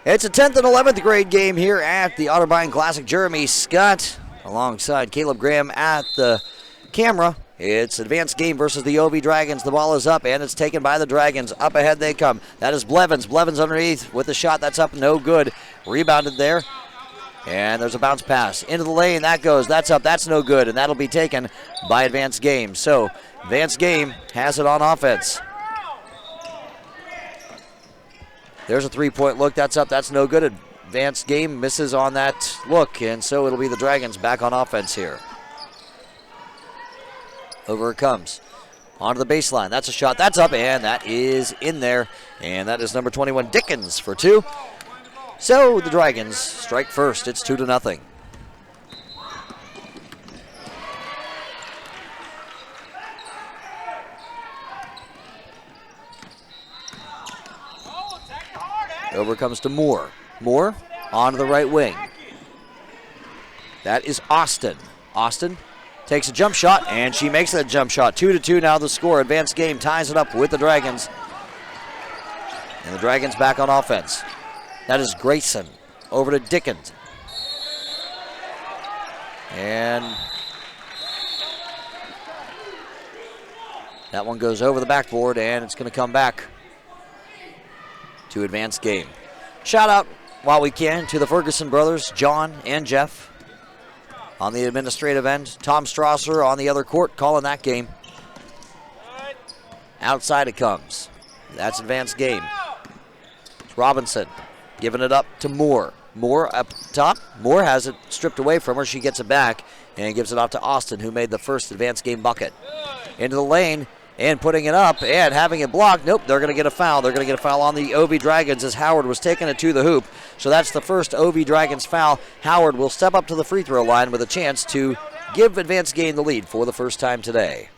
It's a 10th and 11th grade game here at the Otterbein Classic. Jeremy Scott alongside Caleb Graham at the camera. It's advanced game versus the OV Dragons. The ball is up, and it's taken by the Dragons. Up ahead they come. That is Blevins. Blevins underneath with the shot. That's up, no good. Rebounded there. And there's a bounce pass into the lane. That goes. That's up. That's no good. And that'll be taken by advanced game. So advanced game has it on offense. There's a three-point look. That's up. That's no good. Advanced game misses on that look. And so it'll be the Dragons back on offense here. Over it comes. Onto the baseline. That's a shot. That's up. And that is in there. And that is number 21, Dickens, for two. So the Dragons strike first. It's 2-0. Over comes to Moore. Moore onto the right wing. That is Austin. Austin takes a jump shot, and she makes that jump shot. 2-2 now the score. Advanced game ties it up with the Dragons. And the Dragons back on offense. That is Grayson. Over to Dickens. And that one goes over the backboard, and it's going to come back to advanced game. Shout out while we can to the Ferguson brothers, John and Jeff, on the administrative end. Tom Strasser on the other court calling that game. Outside it comes. That's advanced game. It's Robinson giving it up to Moore. Moore up top. Moore has it stripped away from her. She gets it back and gives it off to Austin, who made the first advanced game bucket. Into the lane. And putting it up and having it blocked. Nope, they're going to get a foul. They're going to get a foul on the OV Dragons as Howard was taking it to the hoop. So that's the first OV Dragons foul. Howard will step up to the free throw line with a chance to give advanced game the lead for the first time today.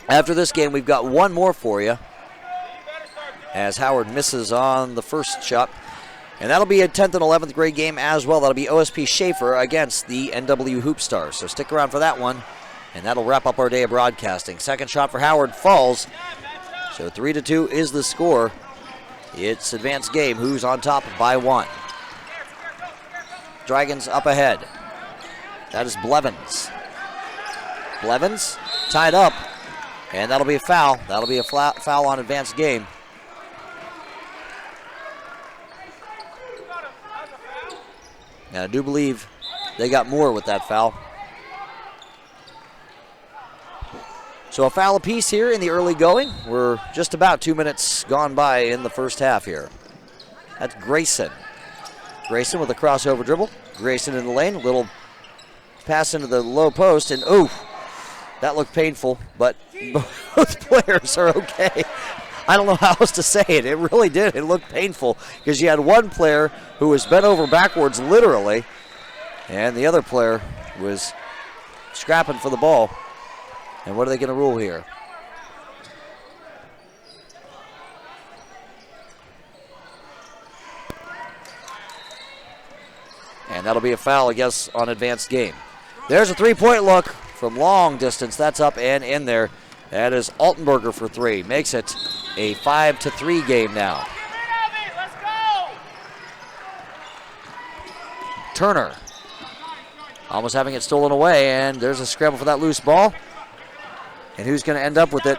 After this game, we've got one more for you as Howard misses on the first shot. And that'll be a 10th and 11th grade game as well. That'll be OSP Schaefer against the NW Hoop Stars. So stick around for that one. And that'll wrap up our day of broadcasting. Second shot for Howard falls. So 3-2 is the score. It's advanced game. Who's on top by one? Dragons up ahead. That is Blevins. Blevins tied up. And that'll be a foul. That'll be a foul on advanced game. And I do believe they got more with that foul. So a foul apiece here in the early going. We're just about 2 minutes gone by in the first half here. That's Grayson. Grayson with a crossover dribble. Grayson in the lane. Little pass into the low post. And, ooh, that looked painful. But both players are okay. I don't know how else to say it. It really did. It looked painful because you had one player who was bent over backwards literally. And the other player was scrapping for the ball. And what are they going to rule here? And that'll be a foul, I guess, on advanced game. There's a three-point look from long distance. That's up and in there. That is Altenberger for three. Makes it a 5-3 game now. Turner almost having it stolen away, and there's a scramble for that loose ball. And who's going to end up with it?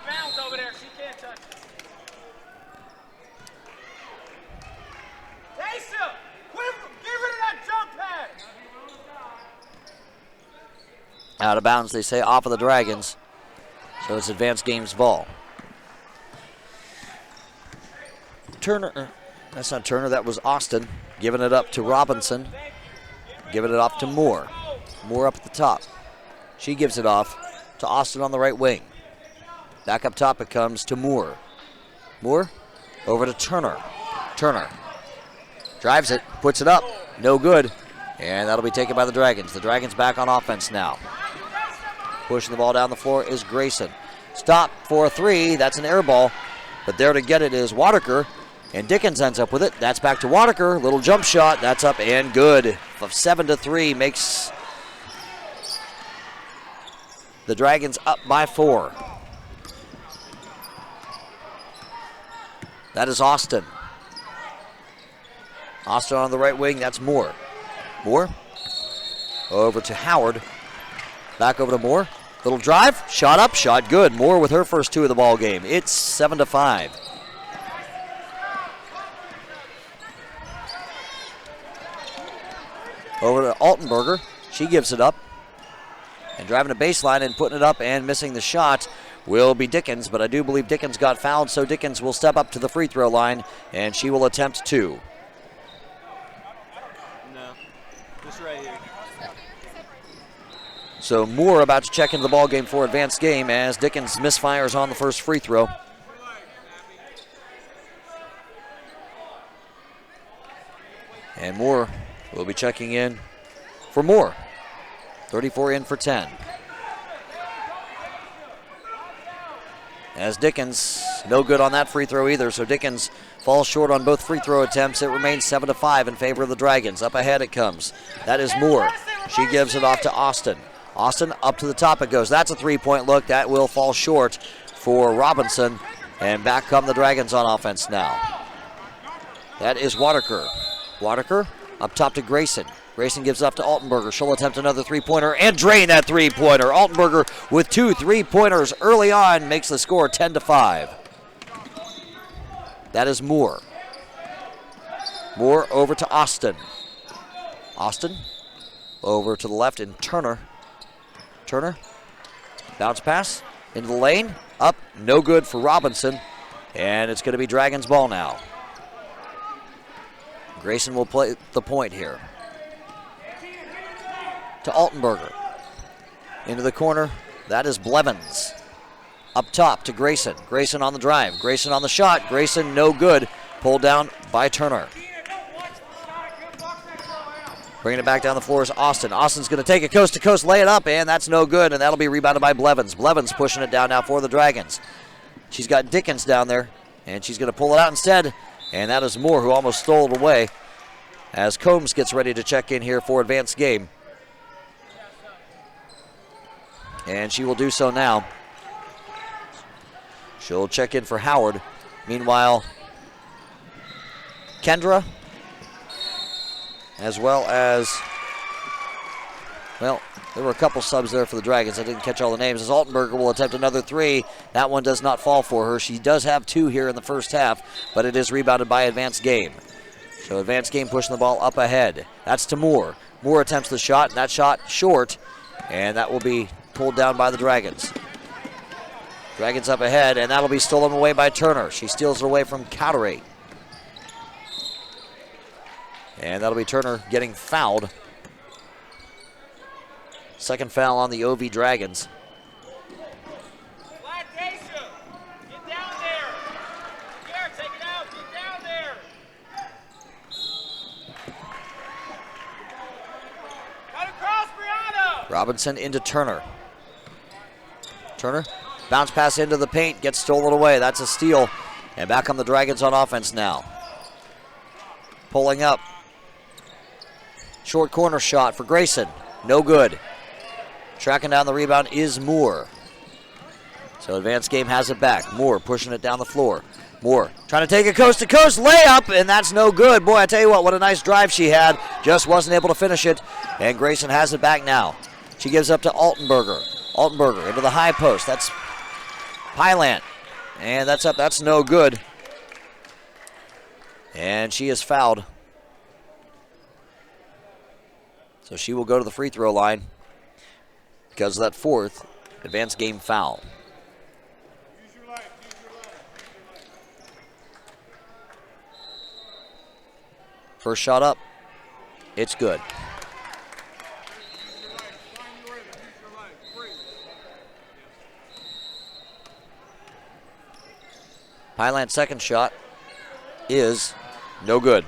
Out of bounds, they say, off of the Dragons. So it's advanced game's ball. Turner, that's not Turner, that was Austin. Giving it up to Robinson. Giving it off to Moore. Moore up at the top. She gives it off to Austin on the right wing. Back up top it comes to Moore. Moore over to Turner. Turner drives it, puts it up, no good. And that'll be taken by the Dragons. The Dragons back on offense now. Pushing the ball down the floor is Grayson. Stop for a three, that's an air ball. But there to get it is Wadaker. And Dickens ends up with it. That's back to Wadaker. Little jump shot, that's up and good. Of 7-3 makes the Dragons up by 4. That is Austin. Austin on the right wing, that's Moore. Moore over to Howard. Back over to Moore. Little drive, shot up, shot good. Moore with her first 2 of the ball game. It's 7-5. Over to Altenberger. She gives it up. And driving a baseline and putting it up and missing the shot will be Dickens, but I do believe Dickens got fouled, so Dickens will step up to the free throw line, and she will attempt 2. No, just right here. So Moore about to check into the ball game for advanced game as Dickens misfires on the first free throw. And Moore will be checking in for Moore. 34 in for 10. As Dickens, no good on that free throw either, so Dickens falls short on both free throw attempts. It remains 7-5 in favor of the Dragons. Up ahead it comes. That is Moore. She gives it off to Austin. Austin up to the top it goes. That's a three-point look. That will fall short for Robinson. And back come the Dragons on offense now. That is Waterker. Waterker up top to Grayson. Grayson gives it up to Altenberger. She'll attempt another three-pointer and drain that three-pointer. Altenberger with 2 3-pointers early on makes the score 10-5. That is Moore. Moore over to Austin. Austin over to the left in Turner. Turner, bounce pass into the lane. Up, no good for Robinson. And it's going to be Dragons ball now. Grayson will play the point here. To Altenberger. Into the corner. That is Blevins. Up top to Grayson. Grayson on the drive. Grayson on the shot. Grayson no good. Pulled down by Turner. Bringing it back down the floor is Austin. Austin's going to take it coast to coast, lay it up, and that's no good, and that'll be rebounded by Blevins. Blevins pushing it down now for the Dragons. She's got Dickens down there, and she's going to pull it out instead, and that is Moore who almost stole it away as Combs gets ready to check in here for advanced game. And she will do so now. She'll check in for Howard. Meanwhile, Kendra, as well as, well, there were a couple subs there for the Dragons. I didn't catch all the names. As Altenberger will attempt another 3. That one does not fall for her. She does have 2 here in the first half, but it is rebounded by advanced game. So advanced game pushing the ball up ahead. That's to Moore. Moore attempts the shot, and that shot short, and that will be pulled down by the Dragons. Dragons up ahead, and that'll be stolen away by Turner. She steals it away from Cowdery. And that'll be Turner getting fouled. Second foul on the OV Dragons. Get down there. Garrett, take it out. Get down there. Cut across, Brianna. Robinson into Turner. Turner, bounce pass into the paint, gets stolen away. That's a steal. And back come the Dragons on offense now. Pulling up. Short corner shot for Grayson. No good. Tracking down the rebound is Moore. So advanced game has it back. Moore pushing it down the floor. Moore trying to take a coast-to-coast layup, and that's no good. Boy, I tell you what a nice drive she had. Just wasn't able to finish it. And Grayson has it back now. She gives up to Altenberger. Altenberger into the high post. That's Hyland. And that's up. That's no good. And she is fouled. So she will go to the free throw line because of that fourth advanced game foul. First shot up. It's good. Highland's second shot is no good.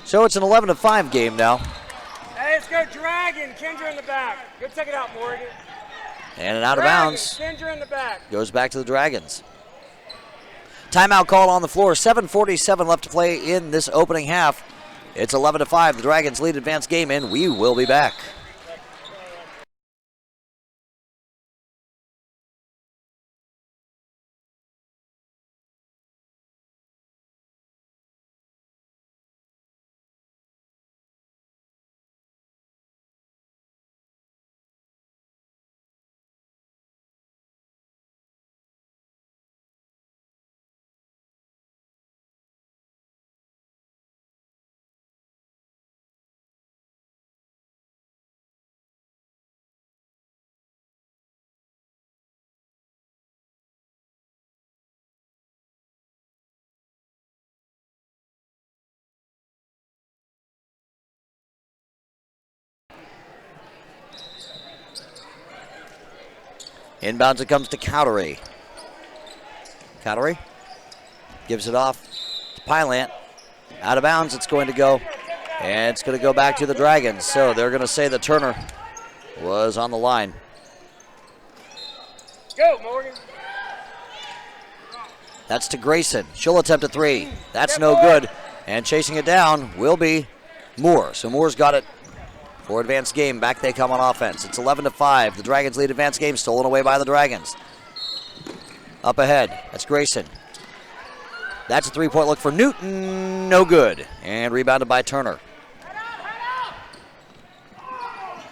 So it's an 11-5 game now. Hey, let's go Dragon. Kendra in the back. Go take it out, Morgan. And an out of Dragon, bounds. Kendra in the back. Goes back to the Dragons. Timeout call on the floor. 7:47 left to play in this opening half. It's 11-5. The Dragons lead advanced game, and we will be back. Inbounds it comes to Cowdery. Cowdery gives it off to Pylant. Out of bounds it's going to go. And it's going to go back to the Dragons. So they're going to say that Turner was on the line. Go, Morgan. That's to Grayson. She'll attempt a three. That's no good. And chasing it down will be Moore. So Moore's got it for advanced game. Back they come on offense. It's 11-5. The Dragons lead advanced game. Stolen away by the Dragons. Up ahead. That's Grayson. That's a three-point look for Newton. No good. And rebounded by Turner.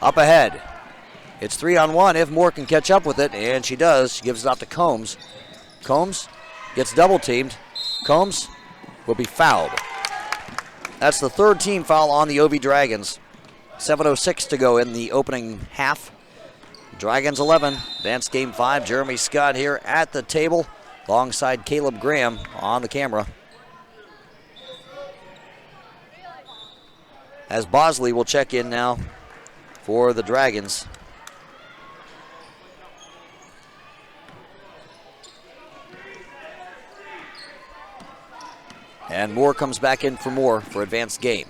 Up ahead. It's 3-on-1 if Moore can catch up with it. And she does. She gives it off to Combs. Combs gets double teamed. Combs will be fouled. That's the third team foul on the OV Dragons. 7:06 to go in the opening half. Dragons 11, advanced game 5. Jeremy Scott here at the table alongside Caleb Graham on the camera. As Bosley will check in now for the Dragons. And Moore comes back in for Moore for advanced game.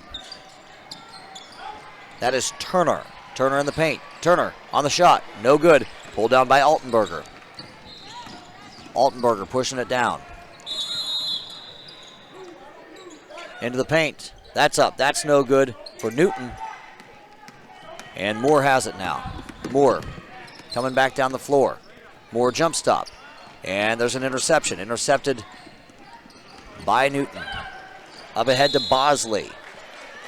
That is Turner. Turner in the paint. Turner on the shot. No good. Pulled down by Altenberger. Altenberger pushing it down. Into the paint. That's up. That's no good for Newton. And Moore has it now. Moore coming back down the floor. Moore jump stop. And there's an interception. Intercepted by Newton. Up ahead to Bosley.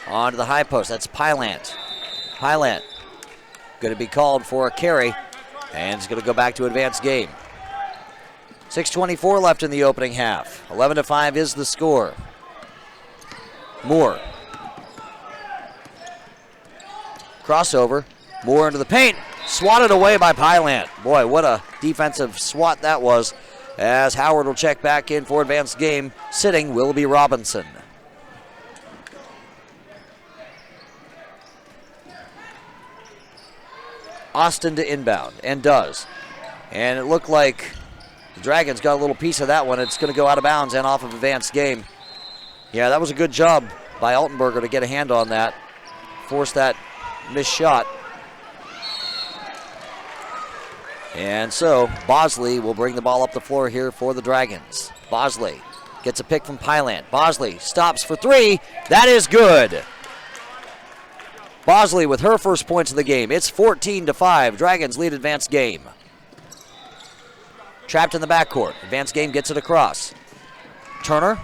On to the high post. That's Pylant. Pylant going to be called for a carry. And it's going to go back to advanced game. 6:24 left in the opening half. 11-5 is the score. Moore. Crossover. Moore into the paint. Swatted away by Pylant. Boy, what a defensive swat that was. As Howard will check back in for advanced game. Sitting Willoughby Robinson. Austin to inbound, and does. And it looked like the Dragons got a little piece of that one. It's going to go out of bounds and off of advanced game. Yeah, that was a good job by Altenberger to get a hand on that. Force that missed shot. And so Bosley will bring the ball up the floor here for the Dragons. Bosley gets a pick from Pylant. Bosley stops for three. That is good. Bosley with her first points of the game. It's 14-5. Dragons lead advanced game. Trapped in the backcourt. Advanced game gets it across. Turner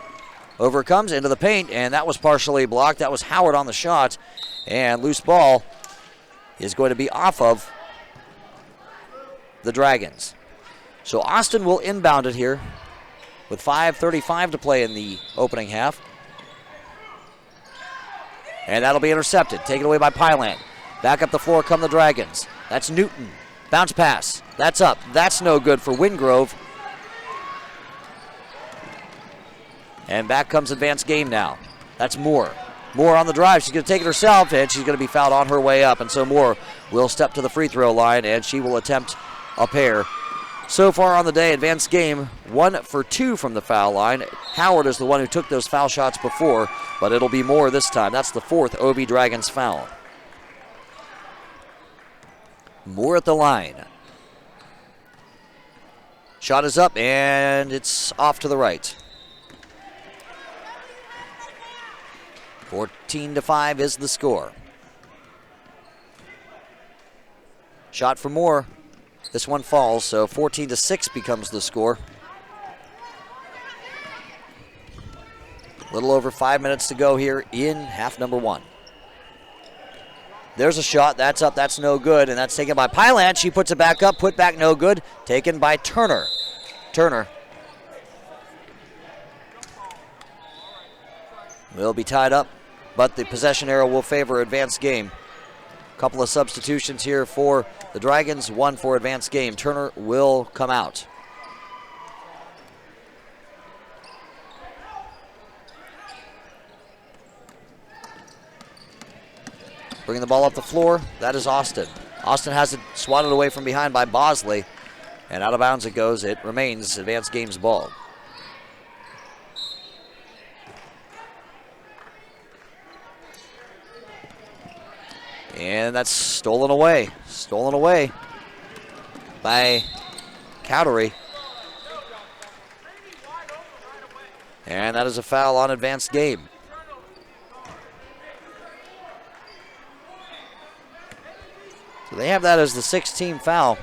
overcomes into the paint, and that was partially blocked. That was Howard on the shot. And loose ball is going to be off of the Dragons. So Austin will inbound it here with 5:35 to play in the opening half. And that'll be intercepted. Taken away by Pylant. Back up the floor come the Dragons. That's Newton. Bounce pass. That's up. That's no good for Wingrove. And back comes advanced game now. That's Moore. Moore on the drive. She's going to take it herself, and she's going to be fouled on her way up. And so Moore will step to the free throw line, and she will attempt a pair. So far on the day, advanced game, 1 for 2 from the foul line. Howard is the one who took those foul shots before, but it'll be Moore this time. That's the 4th OB Dragons foul. Moore at the line. Shot is up, and it's off to the right. 14-5 is the score. Shot for Moore. This one falls, so 14-6 becomes the score. A little over 5 minutes to go here in half number 1. There's a shot. That's up. That's no good, and that's taken by Pylant. She puts it back up. Put back no good. Taken by Turner. Turner will be tied up, but the possession arrow will favor advanced game. Couple of substitutions here for the Dragons, 1 for advanced game. Turner will come out. Bringing the ball up the floor, that is Austin. Austin has it swatted away from behind by Bosley. And out of bounds it goes. It remains advanced games ball. And that's stolen away. Stolen away by Cowdery. And that is a foul on advanced game. So they have that as the 6th-team foul.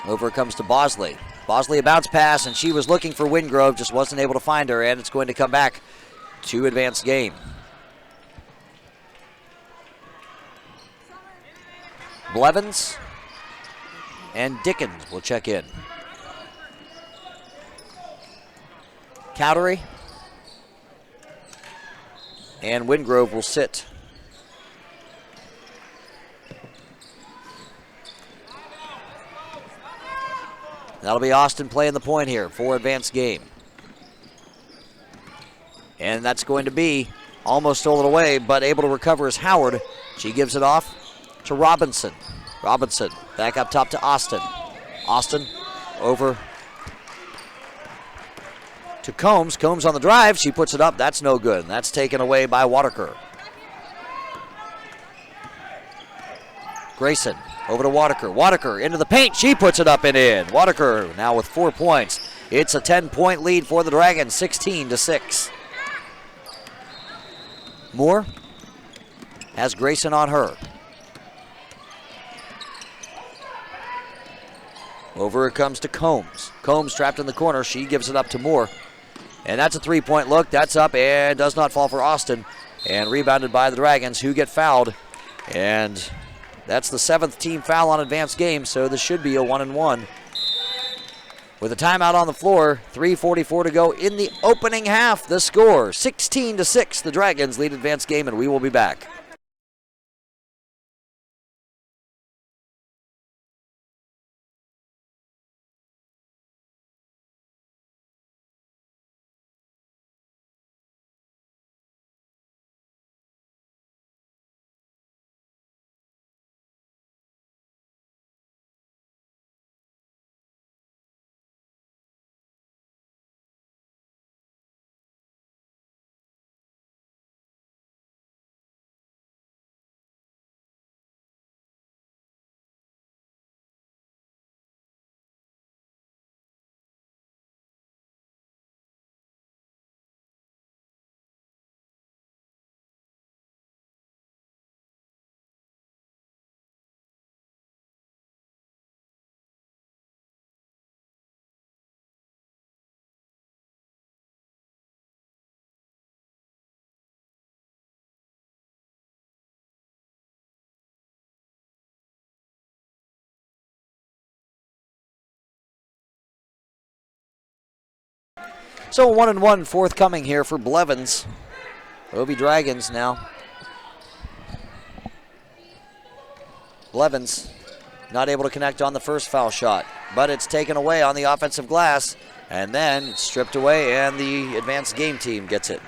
Over it comes to Bosley. Bosley a bounce pass, and she was looking for Wingrove, just wasn't able to find her, and it's going to come back to advanced game. Blevins and Dickens will check in. Cowdery and Wingrove will sit. That'll be Austin playing the point here for advanced game. And that's going to be almost stolen away, but able to recover is Howard. She gives it off to Robinson. Robinson back up top to Austin. Austin over to Combs. Combs on the drive. She puts it up. That's no good. That's taken away by Waterker. Grayson over to Waterker. Waterker into the paint. She puts it up and in. Waterker now with 4 points. It's a 10-point lead for the Dragons, 16-6. Moore has Grayson on her. Over it comes to Combs. Combs trapped in the corner. She gives it up to Moore. And that's a three-point look. That's up and does not fall for Austin. And rebounded by the Dragons, who get fouled. And that's the 7th team foul on advanced game, so this should be a 1-and-1. With a timeout on the floor, 3:44 to go in the opening half. The score, 16-6. The Dragons lead advanced game, and we will be back. So 1-and-1 forthcoming here for Blevins. Robey Dragons now. Blevins not able to connect on the first foul shot, but it's taken away on the offensive glass, and then stripped away, and the advanced game team gets it.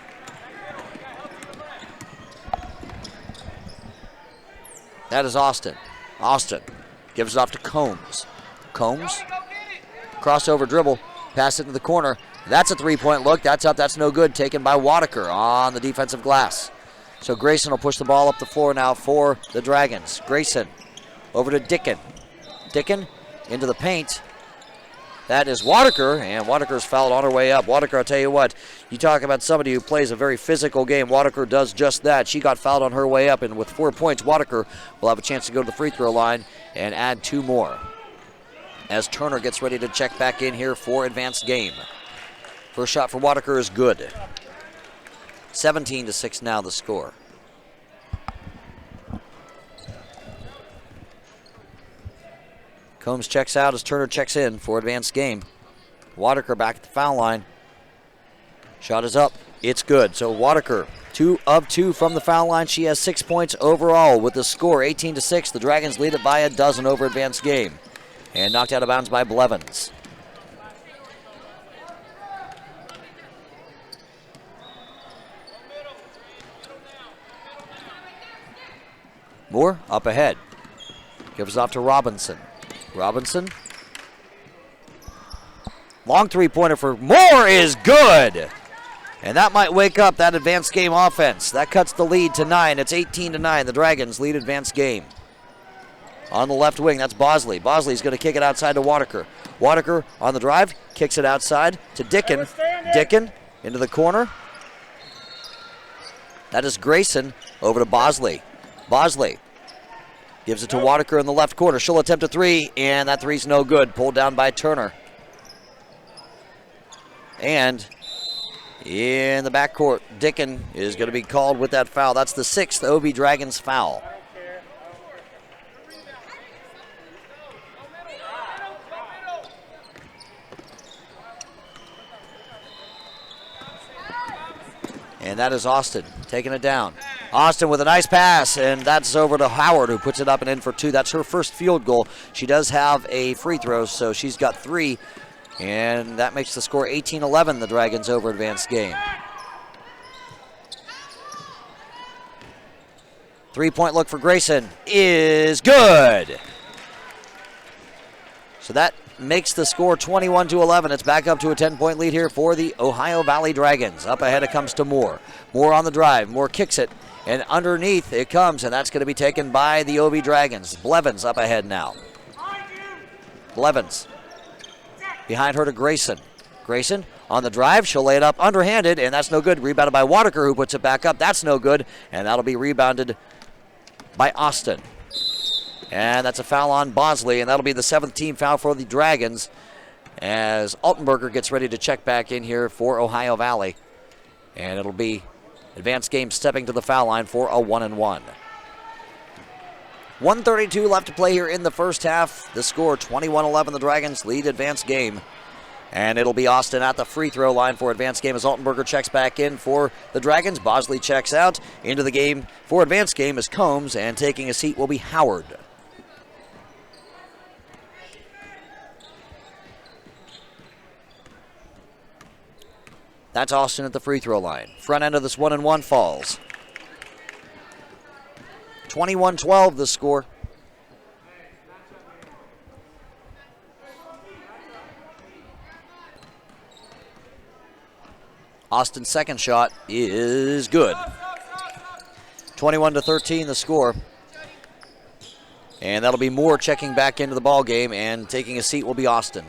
That is Austin. Austin gives it off to Combs. Combs, crossover dribble, pass it to the corner. That's a three-point look. That's up. That's no good. Taken by Waterker on the defensive glass. So Grayson will push the ball up the floor now for the Dragons. Grayson over to Dicken. Dicken into the paint. That is Waterker, and Waterker's fouled on her way up. Waterker, I'll tell you what, you talk about somebody who plays a very physical game. Waterker does just that. She got fouled on her way up, and with 4 points, Waterker will have a chance to go to the free throw line and add 2 more. As Turner gets ready to check back in here for advanced game. First shot for Waterker is good. 17-6 now the score. Combs checks out as Turner checks in for advanced game. Waterker back at the foul line. Shot is up. It's good. So Waterker, 2 of 2 from the foul line. She has 6 points overall with the score 18-6. The Dragons lead it by a dozen over advanced game. And knocked out of bounds by Blevins. Moore up ahead. Gives it off to Robinson. Robinson. Long three-pointer for Moore is good. And that might wake up that advanced game offense. That cuts the lead to 9. It's 18-9. The Dragons lead advanced game. On the left wing, that's Bosley. Bosley's going to kick it outside to Wataker. Wataker on the drive, kicks it outside to Dickin. Dickin into the corner. That is Grayson over to Bosley. Bosley gives it to Wataker in the left corner. She'll attempt a three, and that three's no good. Pulled down by Turner. And in the backcourt, Dickin is going to be called with that foul. That's the 6th OB Dragons foul. And that is Austin taking it down. Austin with a nice pass, and that's over to Howard, who puts it up and in for 2. That's her first field goal. She does have a free throw, so she's got 3. And that makes the score 18-11, the Dragons over advanced game. 3-point look for Grayson is good. So that makes the score 21-11. It's back up to a 10-point lead here for the Ohio Valley Dragons. Up ahead it comes to Moore. Moore on the drive. Moore kicks it, and underneath it comes, and that's going to be taken by the OB Dragons. Blevins up ahead now. Blevins. Behind her to Grayson. Grayson on the drive. She'll lay it up underhanded, and that's no good. Rebounded by Wataker, who puts it back up. That's no good, and that'll be rebounded by Austin. And that's a foul on Bosley, and that'll be the 7th team foul for the Dragons as Altenberger gets ready to check back in here for Ohio Valley. And it'll be advanced game stepping to the foul line for a 1-and-1. 1:32 left to play here in the first half. The score 21-11. The Dragons lead advanced game. And it'll be Austin at the free throw line for advanced game as Altenberger checks back in for the Dragons. Bosley checks out. Into the game for advanced game is Combs, and taking a seat will be Howard. That's Austin at the free throw line. Front end of this 1-and-1 falls. 21-12 the score. Austin's second shot is good. 21-13 the score. And that'll be Moore checking back into the ball game, and taking a seat will be Austin.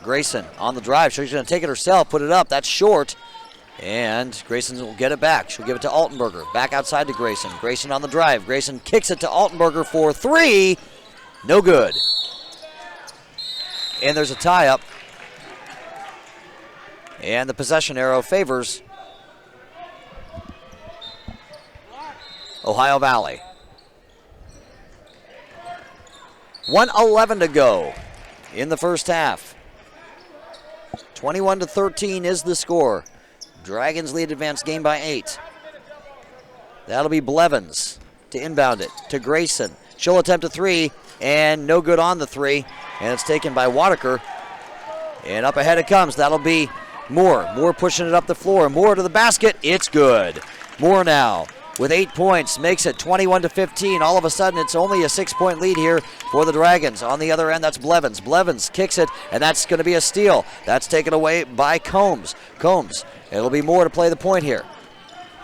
Grayson on the drive. She's going to take it herself, put it up. That's short. And Grayson will get it back. She'll give it to Altenberger. Back outside to Grayson. Grayson on the drive. Grayson kicks it to Altenberger for 3. No good. And there's a tie-up. And the possession arrow favors Ohio Valley. 1:11 to go in the first half. 21-13 is the score. Dragons lead advanced game by 8. That'll be Blevins to inbound it to Grayson. She'll attempt a 3, and no good on the 3. And it's taken by Wataker. And up ahead it comes. That'll be Moore. Moore pushing it up the floor. Moore to the basket. It's good. Moore now with 8 points makes it 21-15. All of a sudden, it's only a 6-point lead here for the Dragons. On the other end, that's Blevins. Blevins kicks it, and that's going to be a steal. That's taken away by Combs. Combs, it'll be Moore to play the point here.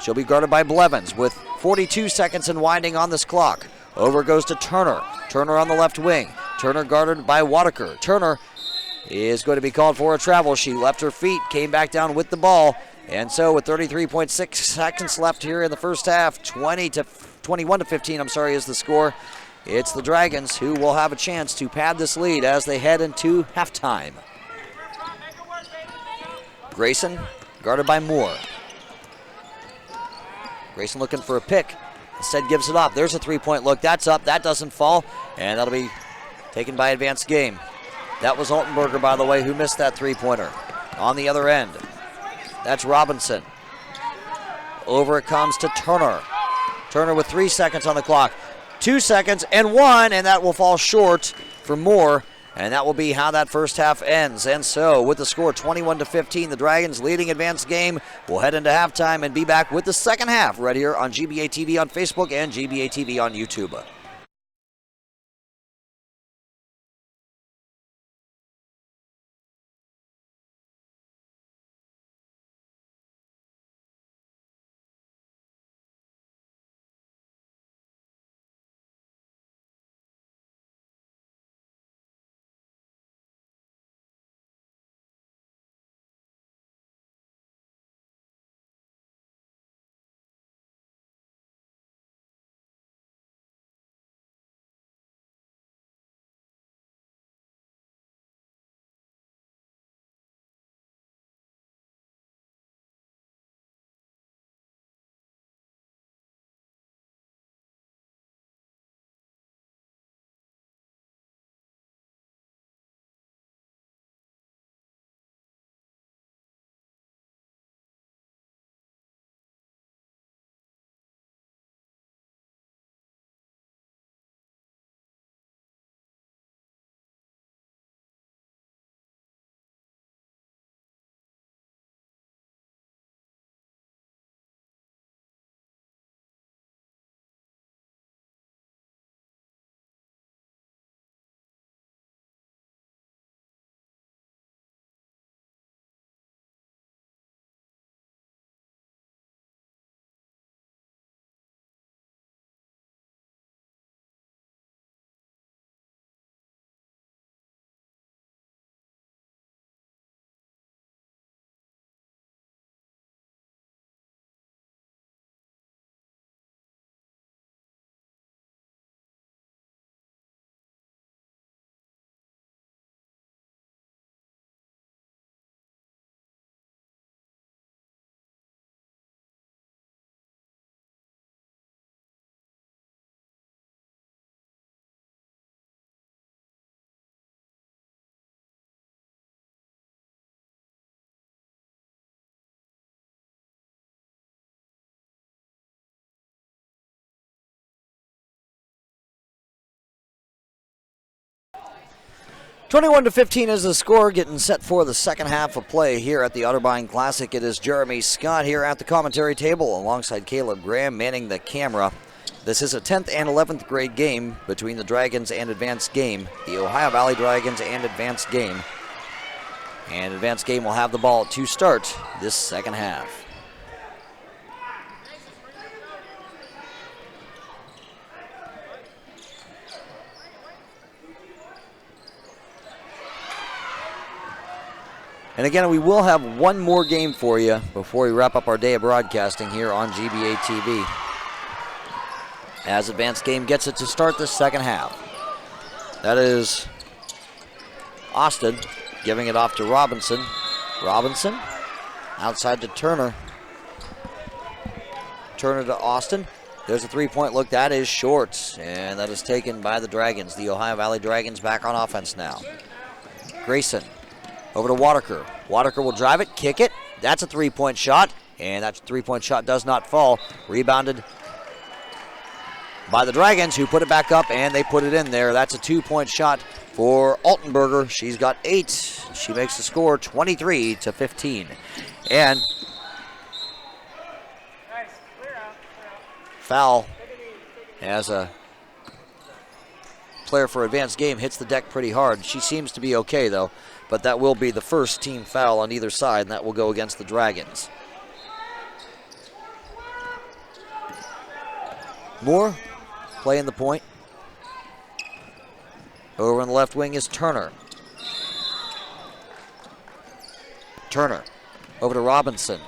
She'll be guarded by Blevins with 42 seconds and winding on this clock. Over goes to Turner. Turner on the left wing. Turner guarded by Wataker. Turner is going to be called for a travel. She left her feet, came back down with the ball. And so with 33.6 seconds left here in the first half, 21-15, is the score. It's the Dragons who will have a chance to pad this lead as they head into halftime. Grayson guarded by Moore. Grayson looking for a pick. Instead gives it up. There's a 3-point look. That's up. That doesn't fall. And that'll be taken by advanced game. That was Altenberger, by the way, who missed that 3-pointer. On the other end, that's Robinson. Over it comes to Turner. Turner with 3 seconds on the clock. 2 seconds and 1, and that will fall short for Moore And that will be how that first half ends. And so, with the score 21-15, the Dragons leading Advanced Game. We'll head into halftime and be back with the second half right here on GBA TV on Facebook and GBA TV on YouTube. (21-15) is the score, getting set for the second half of play here at the Otterbein Classic. It is Jeremy Scott here at the commentary table alongside Caleb Graham manning the camera. This is a 10th and 11th grade game between the Dragons and Advanced Game, the Ohio Valley Dragons and Advanced Game. And Advanced Game will have the ball to start this second half. And again, we will have one more game for you before we wrap up our day of broadcasting here on GBA TV. As Advanced Game gets it to start the second half. That is Austin giving it off to Robinson. Robinson outside to Turner. Turner to Austin. There's a three-point look. That is short, and that is taken by the Dragons. The Ohio Valley Dragons back on offense now. Grayson. Over to Waterker. Waterker will drive it, kick it. That's a three-point shot, and that three-point shot does not fall. Rebounded by the Dragons, who put it back up, and they put it in there. That's a two-point shot for Altenberger. She's got 8. She makes the score 23-15. And foul as a player for Advanced Game hits the deck pretty hard. She seems to be okay, though. But that will be the first team foul on either side, and that will go against the Dragons. Moore playing the point. Over on the left wing is Turner. Turner over to Robinson.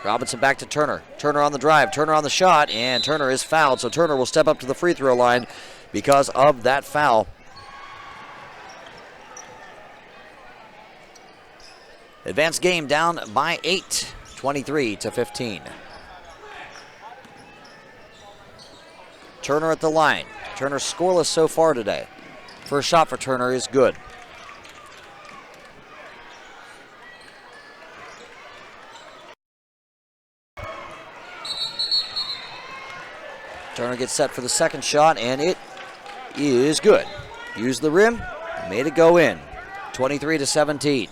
Robinson back to Turner. Turner on the drive, Turner on the shot, and Turner is fouled. So Turner will step up to the free throw line because of that foul. Advanced Game down by 8, 23-15. Turner at the line. Turner scoreless so far today. First shot for Turner is good. Turner gets set for the second shot, and it is good. Use the rim, Made it go in. 23-17.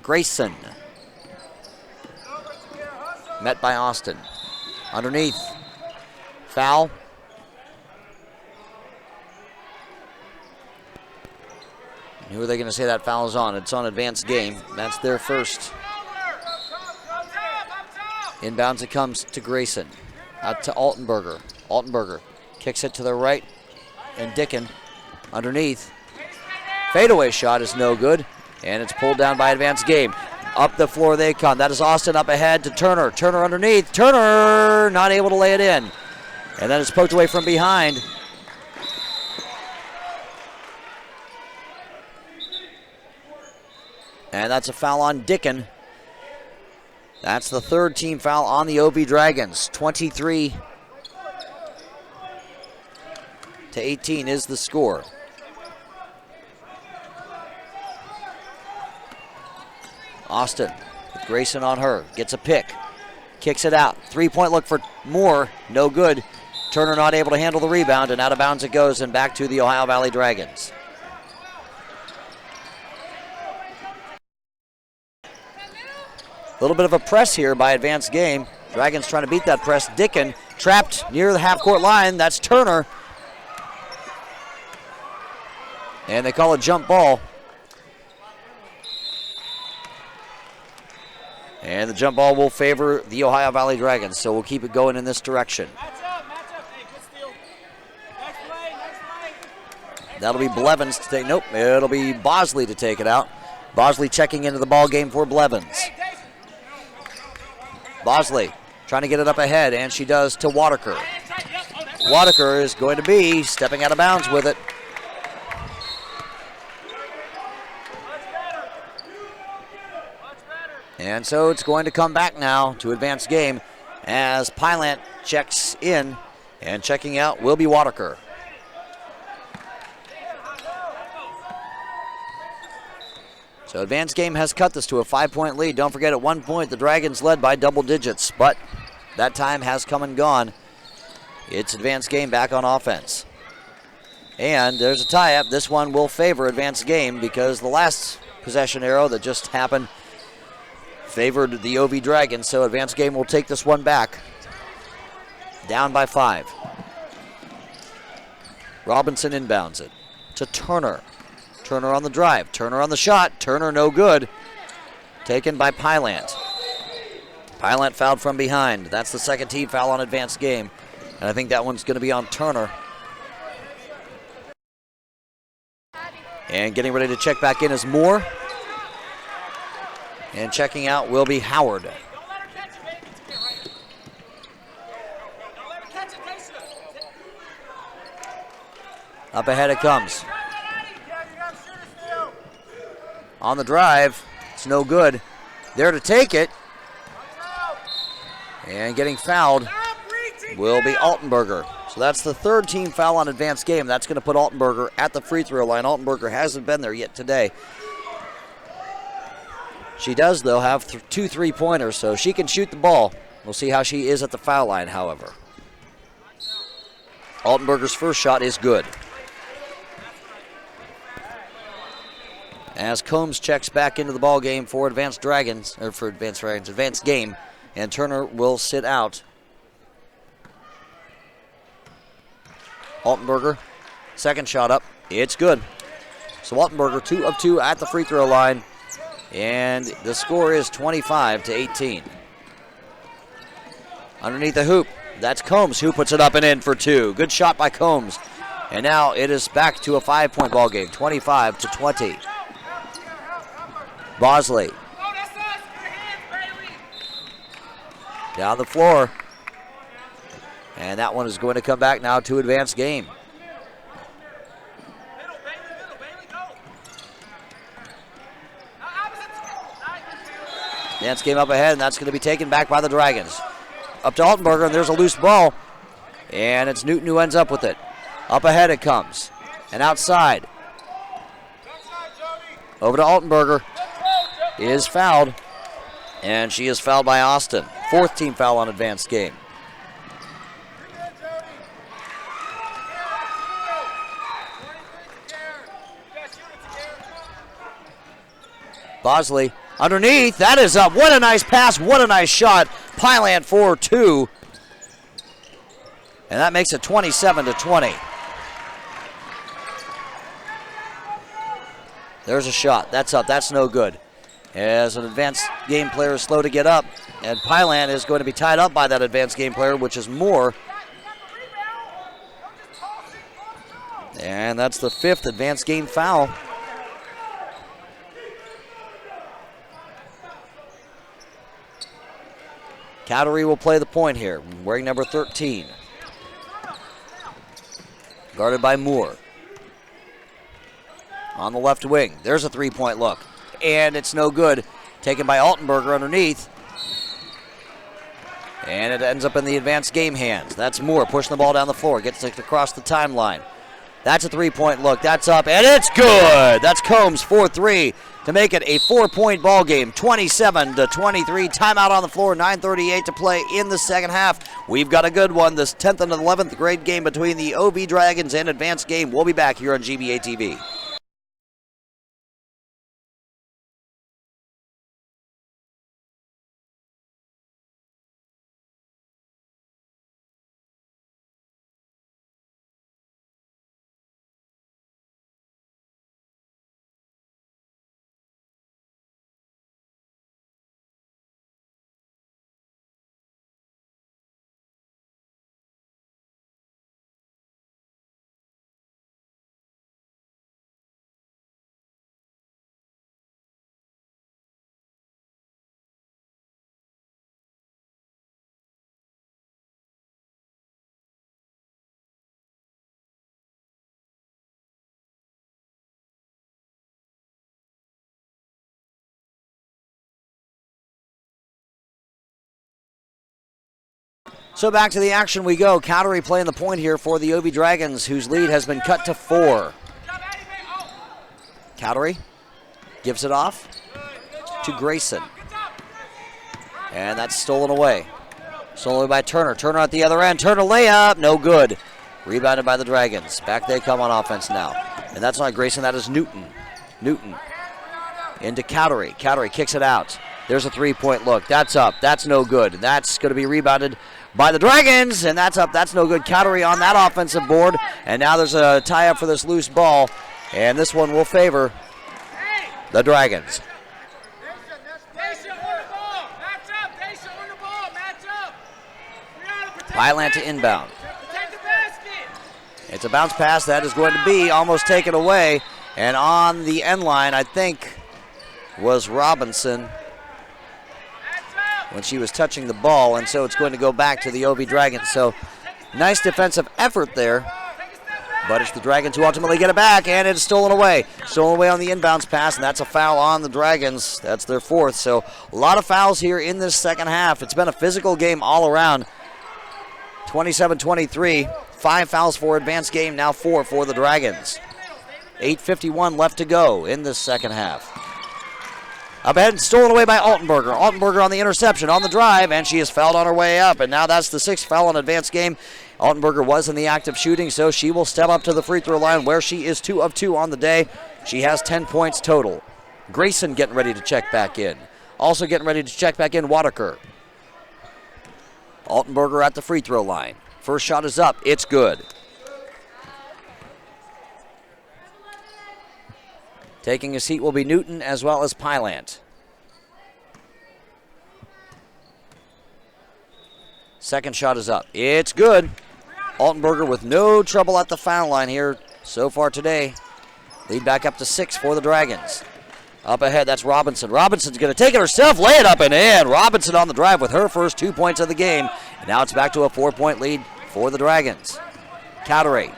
Grayson. Met by Austin. Underneath. Foul. And who are they going to say that foul is on? It's on Advanced Game. That's their first. Inbounds it comes to Grayson. Out to Altenberger. Altenberger kicks it to the right. And Dicken underneath. Fadeaway shot is no good. And it's pulled down by Advanced Game. Up the floor they come. That is Austin up ahead to Turner. Turner underneath. Turner not able to lay it in. And then it's poked away from behind. And that's a foul on Dicken. That's the third team foul on the OV Dragons. 23-18 is the score. Austin with Grayson on her. Gets a pick. Kicks it out. Three-point look for Moore. No good. Turner not able to handle the rebound, and out of bounds it goes and back to the Ohio Valley Dragons. A little bit of a press here by Advanced Game. Dragons trying to beat that press. Dicken trapped near the half-court line. That's Turner. And they call a jump ball. And the jump ball will favor the Ohio Valley Dragons, so we'll keep it going in this direction. Hey, good steal. Next play. That'll be Blevins to take. Nope, it'll be Bosley to take it out. Bosley checking into the ball game for Blevins. Bosley trying to get it up ahead, and she does to Wadaker. Wadaker is going to be stepping out of bounds with it. And so it's going to come back now to Advanced Game as Pylant checks in, and checking out will be Wadaker. So Advanced Game has cut this to a 5-point lead. Don't forget, at one point the Dragons led by double digits, but that time has come and gone. It's Advanced Game back on offense. And there's a tie-up. This one will favor Advanced Game because the last possession arrow that just happened favored the OV Dragons, so Advanced Game will take this one back. Down by 5. Robinson inbounds it to Turner. Turner on the drive. Turner on the shot. Turner no good. Taken by Pylant. Pylant fouled from behind. That's the second team foul on Advanced Game. And I think that one's going to be on Turner. And getting ready to check back in is Moore. And checking out will be Howard. Don't let her catch it, baby. It's right here. Don't let her catch it, Casey. Up ahead it comes. On the drive. It's no good. There to take it. And getting fouled will be Altenberger. So that's the third team foul on Advanced Game. That's going to put Altenberger at the free throw line. Altenberger hasn't been there yet today. She does, though, have 2 3-pointers, so she can shoot the ball. We'll see how she is at the foul line, however. Altenberger's first shot is good. As Combs checks back into the ball game for Advanced Game, and Turner will sit out. Altenberger, second shot up. It's good. So Altenberger, 2 of 2 at the free throw line. And the score is 25-18. Underneath the hoop, that's Combs who puts it up and in for 2. Good shot by Combs. And now it is back to a 5-point ball game, 25-20. Bosley. Down the floor. And that one is going to come back now to Advanced Game. Advanced Game up ahead, and that's going to be taken back by the Dragons. Up to Altenberger, and there's a loose ball. And it's Newton who ends up with it. Up ahead it comes. And outside. Over to Altenberger. Is fouled. And she is fouled by Austin. 4th team foul on Advanced Game. Bosley underneath. That is up. What a nice pass. What a nice shot. Pylant for 2. And that makes it 27-20. There's a shot. That's up. That's no good. As an advanced game player is slow to get up. And Pylant is going to be tied up by that advanced game player, which is Moore. And that's the 5th advanced game foul. Cowdery will play the point here, wearing number 13. Guarded by Moore. On the left wing, there's a 3-point look. And it's no good. Taken by Altenberger underneath. And it ends up in the advanced game hands. That's Moore pushing the ball down the floor. Gets it across the timeline. That's a 3-point look. That's up, and it's good. That's Combs for 3 to make it a 4-point ball game. 27-23. Timeout on the floor. 9:38 to play in the second half. We've got a good one. This 10th and 11th grade game between the OB Dragons and Advanced Game. We'll be back here on GBA TV. So back to the action we go. Cowdery playing the point here for the OB Dragons, whose lead has been cut to 4. Cowdery gives it off to Grayson. And that's stolen away. Stolen away by Turner. Turner at the other end. Turner layup. No good. Rebounded by the Dragons. Back they come on offense now. And that's not Grayson. That is Newton. Newton into Cowdery. Cowdery kicks it out. There's a 3-point look. That's up. That's no good. That's going to be rebounded by the Dragons, and that's up. That's no good. Cowdery on that offensive board, and now there's a tie-up for this loose ball, and this one will favor the Dragons. Pylant to inbound. It's a bounce pass that is going to be almost taken away, and on the end line, I think, was Robinson when she was touching the ball, and so it's going to go back to the OB Dragons. So nice defensive effort there, but it's the Dragons who ultimately get it back, and it's stolen away. Stolen away on the inbounds pass, and that's a foul on the Dragons. That's their 4th. So a lot of fouls here in this second half. It's been a physical game all around. 27-23, 5 fouls for Advanced Game, now 4 for the Dragons. 8:51 left to go in this second half. Up ahead, stolen away by Altenberger. Altenberger on the interception, on the drive, and she is fouled on her way up. And now that's the 6th foul in Advanced Game. Altenberger was in the act of shooting, so she will step up to the free throw line where she is 2 of 2 on the day. She has 10 points total. Grayson getting ready to check back in. Also getting ready to check back in, Wadaker. Altenberger at the free throw line. First shot is up. It's good. Taking a seat will be Newton as well as Pylant. Second shot is up. It's good. Altenberger with no trouble at the foul line here so far today. Lead back up to 6 for the Dragons. Up ahead, that's Robinson. Robinson's going to take it herself, lay it up and in. Robinson on the drive with her first 2 points of the game. And now it's back to a 4-point lead for the Dragons. Cowdery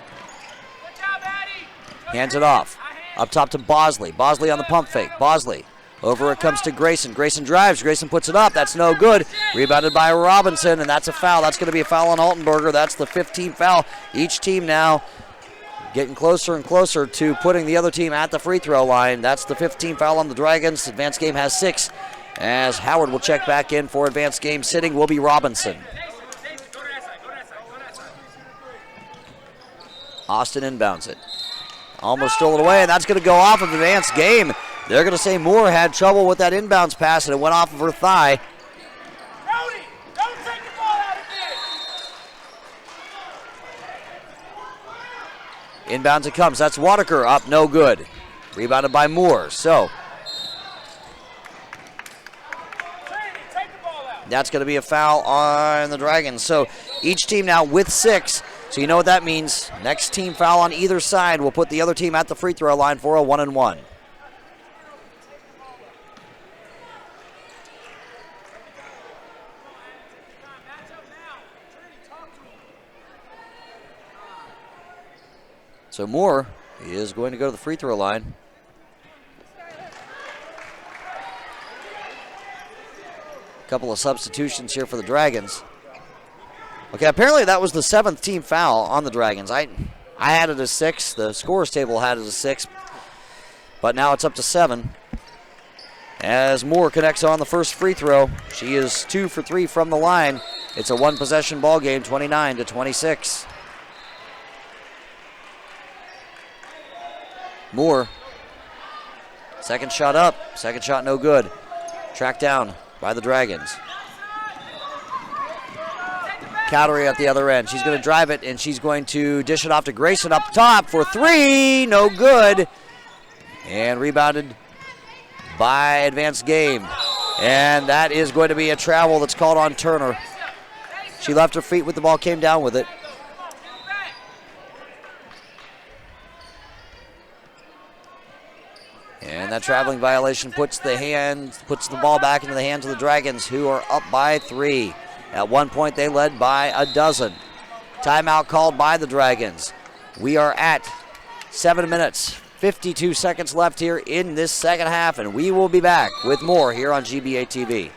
hands it off. Up top to Bosley. Bosley on the pump fake. Bosley. Over it comes to Grayson. Grayson drives. Grayson puts it up. That's no good. Rebounded by Robinson, and that's a foul. That's going to be a foul on Altenberger. That's the 15th foul. Each team now getting closer and closer to putting the other team at the free throw line. That's the 15th foul on the Dragons. Advanced Game has 6. As Howard will check back in for Advanced Game. Sitting will be Robinson. Austin inbounds it. Almost stolen away, and that's going to go off of Advanced Game. They're going to say Moore had trouble with that inbounds pass, and it went off of her thigh. Brody, don't take the ball out again. Inbounds it comes. That's Wadaker up, no good. Rebounded by Moore. So Take the ball out. that's going to be a foul on the Dragons. So each team now with 6. So you know what that means. Next team foul on either side will put the other team at the free throw line for a 1-and-1. So Moore is going to go to the free throw line. Couple of substitutions here for the Dragons. Okay, apparently that was the 7th team foul on the Dragons. I had it as 6. The scores table had it as 6. But now it's up to 7. As Moore connects on the first free throw. She is 2 for 3 from the line. It's a 1-possession ball game, 29-26. Moore. Second shot up. Second shot no good. Tracked down by the Dragons. Cowdery at the other end. She's going to drive it, and she's going to dish it off to Grayson up top for 3. No good. And rebounded by Advanced Game. And that is going to be a travel that's called on Turner. She left her feet with the ball, came down with it. And that traveling violation puts the ball back into the hands of the Dragons, who are up by 3. At one point, they led by a dozen. Timeout called by the Dragons. We are at 7 minutes, 52 seconds left here in this second half, and we will be back with more here on GBA TV.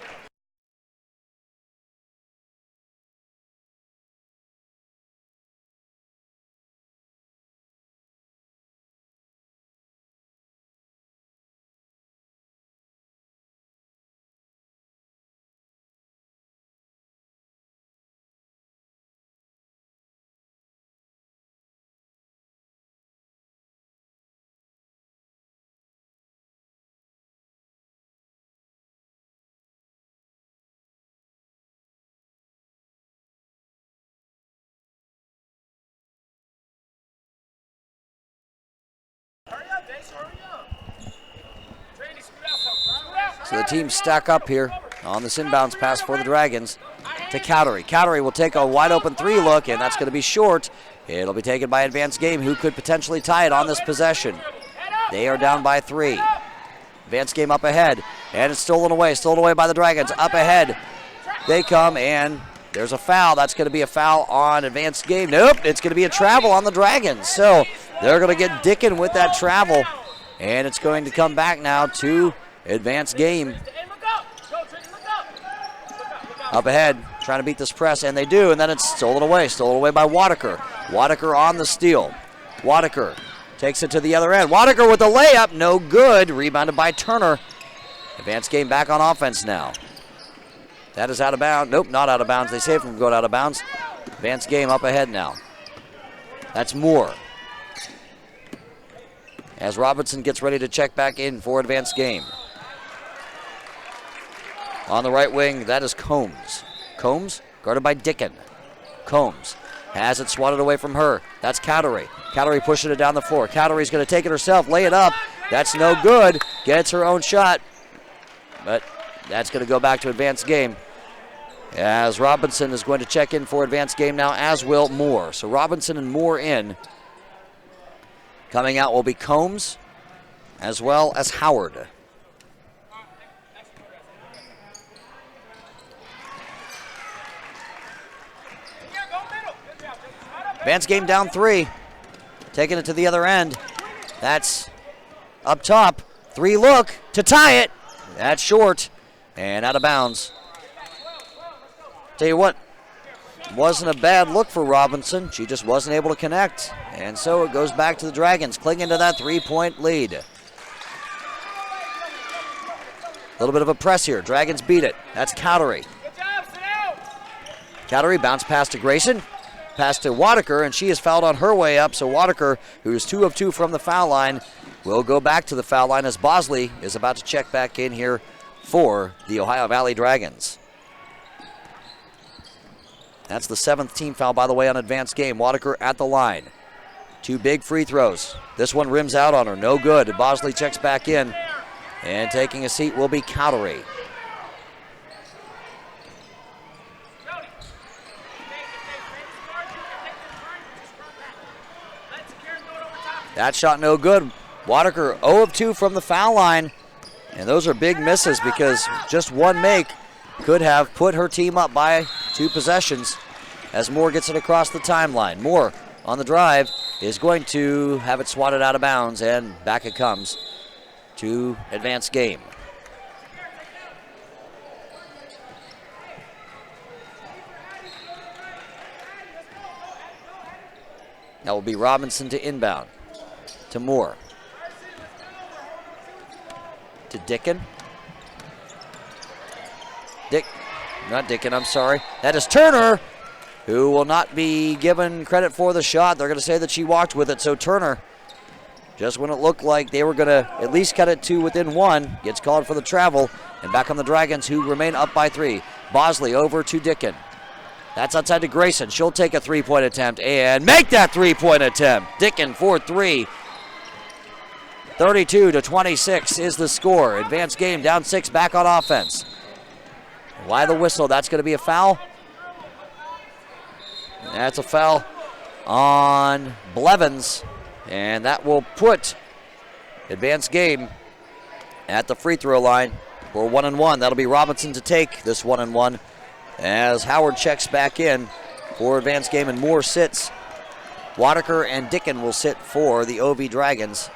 So the teams stack up here on this inbounds pass for the Dragons to Cowdery. Cowdery will take a wide open 3 look, and that's going to be short. It'll be taken by Advanced Game, who could potentially tie it on this possession. They are down by 3. Advanced Game up ahead, and it's stolen away by the Dragons. Up ahead they come, and there's a foul. That's going to be a foul on Advanced Game. Nope, it's going to be a travel on the Dragons. So they're going to get dicking with that travel, and it's going to come back now to Advanced Game. Up ahead, trying to beat this press, and they do, and then it's stolen away by Wadaker. Wadaker on the steal. Wadaker takes it to the other end. Wadaker with the layup, no good. Rebounded by Turner. Advanced Game back on offense now. That is out of bounds. Nope, not out of bounds. They saved from going out of bounds. Advanced Game up ahead now. That's Moore. As Robinson gets ready to check back in for Advanced Game. On the right wing, that is Combs. Combs, guarded by Dickin. Combs has it swatted away from her. That's Cowdery. Cowdery pushing it down the floor. Cowdery's going to take it herself, lay it up. That's no good. Gets her own shot. But that's going to go back to Advanced Game. As Robinson is going to check in for Advanced Game now, as will Moore. So Robinson and Moore in. Coming out will be Combs, as well as Howard. Advanced Game down 3. Taking it to the other end. That's up top. 3 look to tie it. That's short and out of bounds. Tell you what, wasn't a bad look for Robinson. She just wasn't able to connect. And so it goes back to the Dragons, clinging to that 3-point lead. A little bit of a press here. Dragons beat it. That's Cowdery. Cowdery bounced pass to Grayson. Pass to Wadaker, and she is fouled on her way up. So Wadaker, who is 2 of 2 from the foul line, will go back to the foul line as Bosley is about to check back in here for the Ohio Valley Dragons. That's the 7th team foul, by the way, on advanced game. Wadaker at the line. 2 big free throws. This one rims out on her. No good. Bosley checks back in. And taking a seat will be Cowdery. That shot no good. Wadaker 0 of 2 from the foul line. And those are big misses because just one make could have put her team up by 2 possessions as Moore gets it across the timeline. Moore on the drive is going to have it swatted out of bounds, and back it comes to advanced game. That will be Robinson to inbound. To Moore. To Dickin. Not Dickin, I'm sorry. That is Turner, who will not be given credit for the shot. They're going to say that she walked with it. So Turner, just when it looked like they were going to at least cut it to within 1, gets called for the travel. And back on the Dragons, who remain up by 3. Bosley over to Dickin. That's outside to Grayson. She'll take a 3-point attempt and make that 3-point attempt. Dickin for 3. 32-26 is the score. Advanced game, down 6, back on offense. Why the whistle? That's going to be a foul. That's a foul on Blevins, and that will put advanced game at the free throw line for 1-1. That'll be Robinson to take this 1-1 as Howard checks back in for advanced game, and Moore sits. Wadaker and Dickin will sit for the OV Dragons.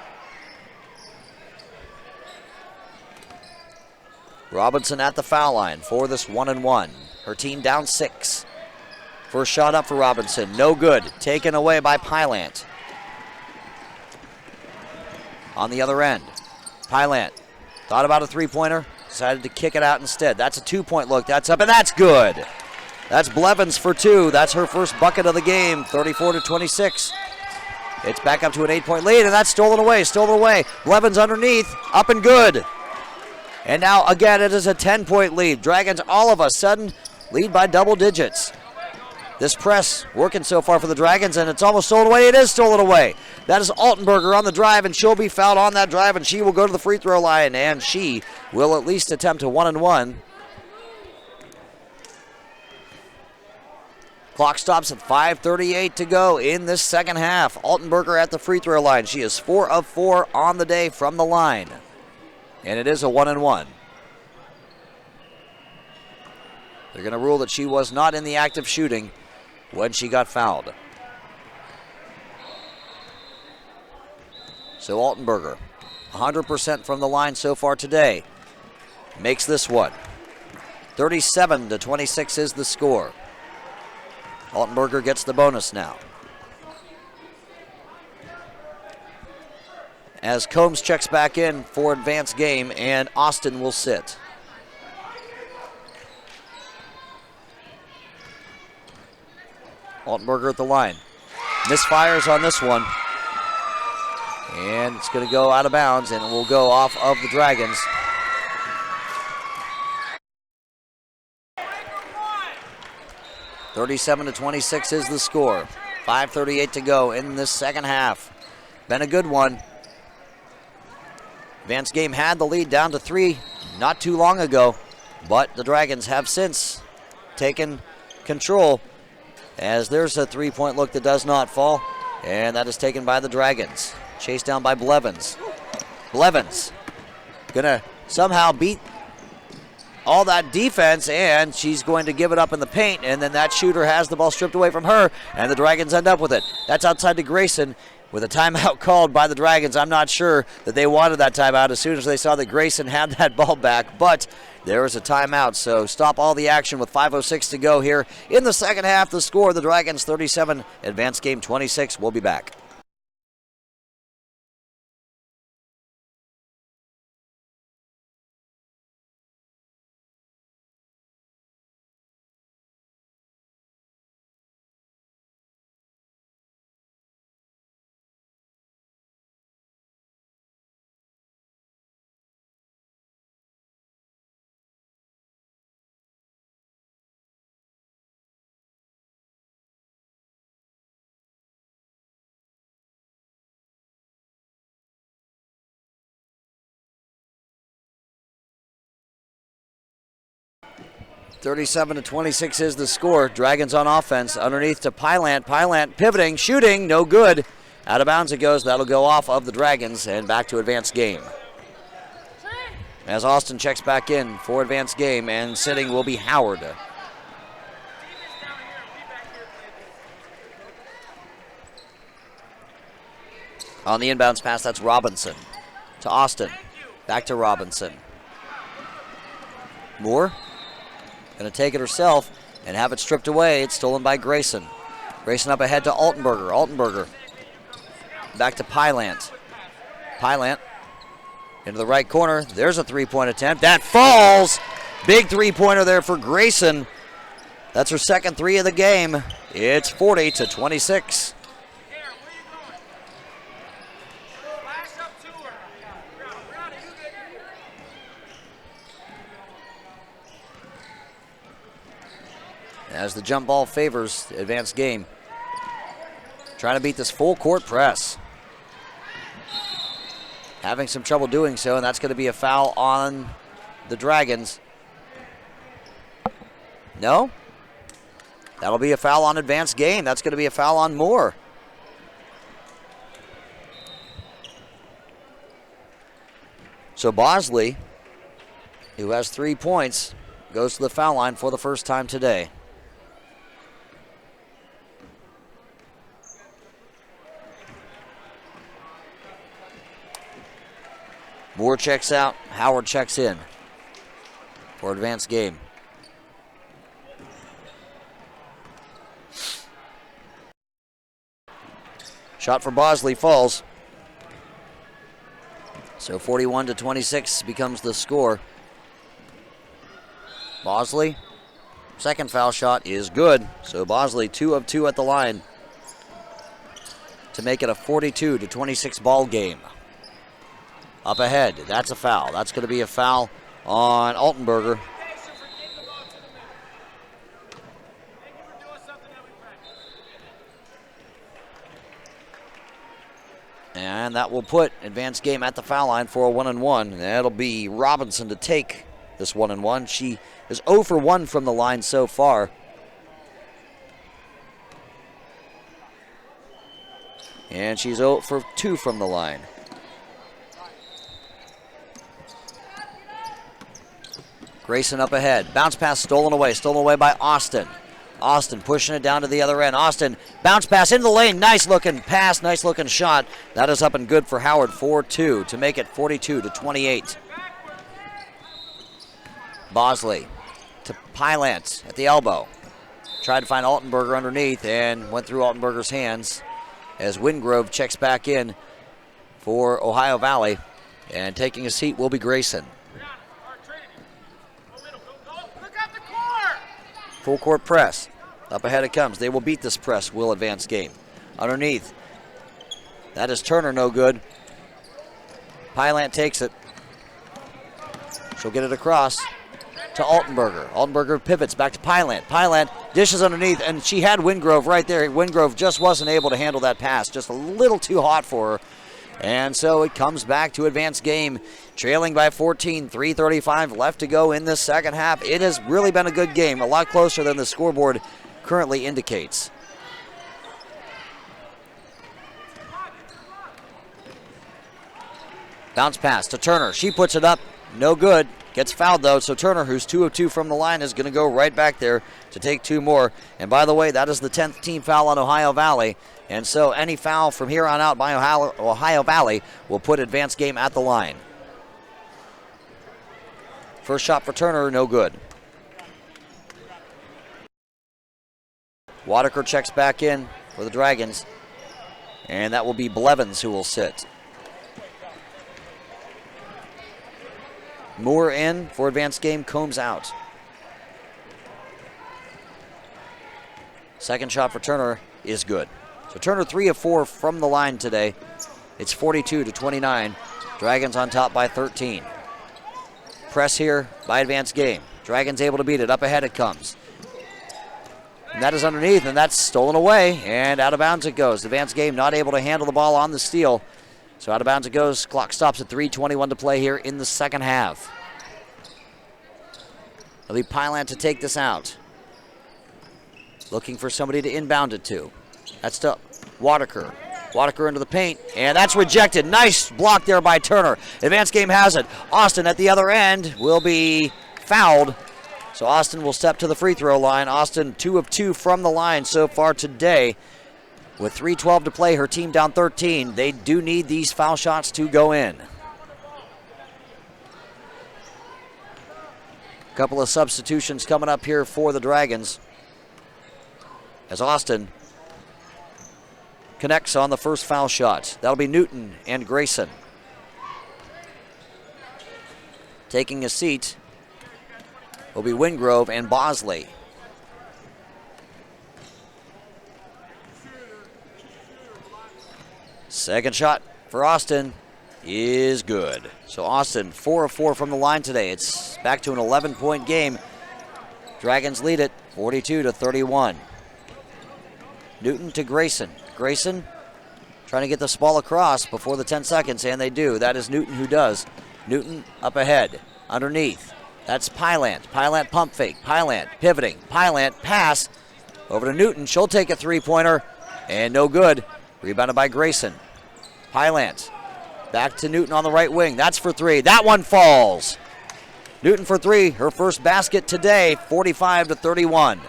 Robinson at the foul line for this 1-1. Her team down 6. First shot up for Robinson. No good. Taken away by Pylant. On the other end, Pylant thought about a 3-pointer. Decided to kick it out instead. That's a 2-point look. That's up, and that's good. That's Blevins for 2. That's her first bucket of the game. 34-26. It's back up to an 8-point lead, and that's stolen away. Blevins underneath. Up and good. And now, again, it is a 10-point lead. Dragons all of a sudden lead by double digits. This press working so far for the Dragons, and it's almost stolen away. It is stolen away. That is Altenberger on the drive, and she'll be fouled on that drive, and she will go to the free throw line, and she will at least attempt a 1-1. Clock stops at 5:38 to go in this second half. Altenberger at the free throw line. She is 4 of 4 on the day from the line. And it is a 1-1. They're going to rule that she was not in the act of shooting when she got fouled. So Altenberger, 100% from the line so far today, makes this one. 37-26 is the score. Altenberger gets the bonus now. As Combs checks back in for advanced game, and Austin will sit. Altenberger at the line. Misfires on this one. And it's going to go out of bounds, and it will go off of the Dragons. (37-26) is the score. 5:38 to go in this second half. Been a good one. Advanced game had the lead down to 3 not too long ago, but the Dragons have since taken control as there's a 3-point look that does not fall, and that is taken by the Dragons. Chased down by Blevins. Blevins gonna somehow beat all that defense, and she's going to give it up in the paint, and then that shooter has the ball stripped away from her, and the Dragons end up with it. That's outside to Grayson with a timeout called by the Dragons. I'm not sure that they wanted that timeout as soon as they saw that Grayson had that ball back, but there was a timeout, so stop all the action with 5:06 to go here in the second half. The score, the Dragons 37, advanced game 26. We'll be back. 37-26 is the score. Dragons on offense. Underneath to Pylant. Pylant pivoting, shooting, no good. Out of bounds it goes. That'll go off of the Dragons and back to advanced game. As Austin checks back in for advanced game, and sitting will be Howard. On the inbounds pass, that's Robinson to Austin. Back to Robinson. Moore going to take it herself and have it stripped away. It's stolen by Grayson. Grayson up ahead to Altenberger. Altenberger back to Pylant. Pylant into the right corner. There's a three-point attempt. That falls. Big three-pointer there for Grayson. That's her second three of the game. It's 40-26. As the jump ball favors the advanced game. Trying to beat this full court press. Having some trouble doing so, and that's going to be a foul on the Dragons. No? That'll be a foul on advanced game. That's going to be a foul on Moore. So Bosley, who has 3 points, goes to the foul line for the first time today. Moore checks out. Howard checks in for advanced game. Shot for Bosley falls. So 41-26 becomes the score. Bosley, second foul shot is good. So Bosley 2 of 2 at the line to make it a 42-26 ball game. Up ahead, that's a foul. That's going to be a foul on Altenberger. And that will put advanced game at the foul line for a 1-and-1. That'll be Robinson to take this 1-and-1. She is 0 for 1 from the line so far. And she's 0 for 2 from the line. Grayson up ahead. Bounce pass stolen away by Austin. Austin pushing it down to the other end. Austin, bounce pass into the lane. Nice looking pass, nice looking shot. That is up and good for Howard, 4-2 to make it 42-28. Bosley to Pylant at the elbow. Tried to find Altenberger underneath and went through Altenberger's hands as Wingrove checks back in for Ohio Valley. And taking a seat will be Grayson. Full court press. Up ahead it comes. They will beat this press. Will advance game. Underneath. That is Turner, no good. Pylant takes it. She'll get it across to Altenberger. Altenberger pivots back to Pylant. Pylant dishes underneath, and she had Wingrove right there. Wingrove just wasn't able to handle that pass. Just a little too hot for her. And so it comes back to advanced game, trailing by 14, 3:35 left to go in this second half. It has really been a good game, a lot closer than the scoreboard currently indicates. Bounce pass to Turner. She puts it up, no good. Gets fouled though, so Turner, who's 2 of 2 from the line, is going to go right back there to take 2 more. And by the way, that is the 10th team foul on Ohio Valley. And so any foul from here on out by Ohio Valley will put advanced game at the line. First shot for Turner, no good. Wadaker checks back in for the Dragons. And that will be Blevins who will sit. Moore in for advanced game, Combs out. Second shot for Turner is good. So Turner 3 of 4 from the line today. It's 42-29. Dragons on top by 13. Press here by advanced game. Dragons able to beat it. Up ahead it comes. And that is underneath, and that's stolen away. And out of bounds it goes. Advanced game not able to handle the ball on the steal. So out of bounds it goes. Clock stops at 3:21 to play here in the second half. It'll be Pylant to take this out. Looking for somebody to inbound it to. That's to Wadaker. Wadaker into the paint, and that's rejected. Nice block there by Turner. Advanced game has it. Austin at the other end will be fouled. So Austin will step to the free throw line. Austin 2 of 2 from the line so far today. With 3:12 to play, her team down 13. They do need these foul shots to go in. A couple of substitutions coming up here for the Dragons. As Austin connects on the first foul shot. That'll be Newton and Grayson. Taking a seat will be Wingrove and Bosley. Second shot for Austin is good. So Austin 4 of 4 from the line today. It's back to an 11-point game. Dragons lead it 42-31. Newton to Grayson. Grayson trying to get this ball across before the 10 seconds, and they do. That is Newton who does. Newton up ahead, underneath. That's Pylant. Pylant pump fake. Pylant pivoting. Pylant pass over to Newton. She'll take a three-pointer, and no good. Rebounded by Grayson. Pylant back to Newton on the right wing. That's for three. That one falls. Newton for three. Her first basket today, 45-31.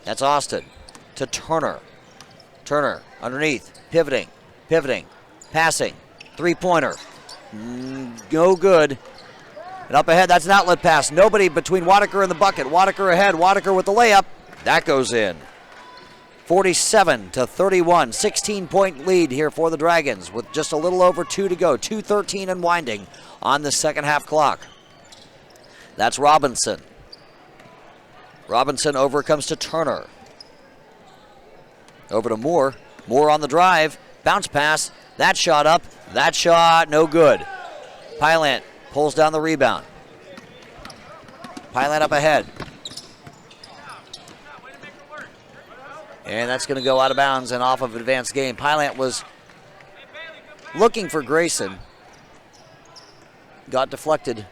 That's Austin to Turner. Turner underneath, pivoting, passing, three-pointer. No good. And up ahead, that's an outlet pass. Nobody between Wadaker and the bucket. Wadaker ahead, Wadaker with the layup. That goes in. 47-31, 16-point lead here for the Dragons with just a little over 2 to go. 2:13 and winding on the second half clock. That's Robinson. Robinson over comes to Turner. Over to Moore. Moore on the drive. Bounce pass. That shot up. That shot no good. Pylant pulls down the rebound. Pylant up ahead. And that's going to go out of bounds and off of advanced game. Pylant was looking for Grayson. Got deflected.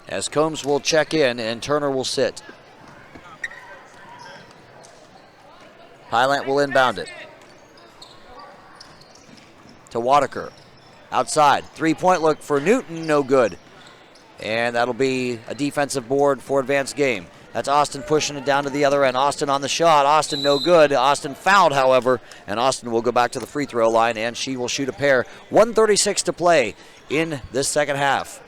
As Combs will check in and Turner will sit. Pylant will inbound it. To Wadaker. Outside. Three-point look for Newton. No good. And that'll be a defensive board for advanced game. That's Austin pushing it down to the other end. Austin on the shot. Austin no good. Austin fouled, however. And Austin will go back to the free throw line and she will shoot a pair. 1:36 to play in this second half.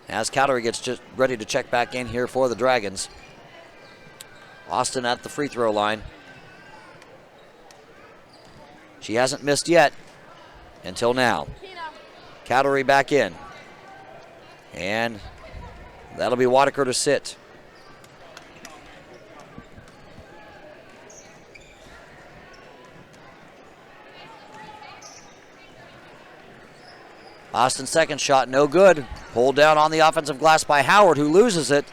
As Cowdery gets just ready to check back in here for the Dragons. Austin at the free throw line. She hasn't missed yet until now. Cowdery back in. And that'll be Wadaker to sit. Austin's second shot, no good. Pulled down on the offensive glass by Howard, who loses it.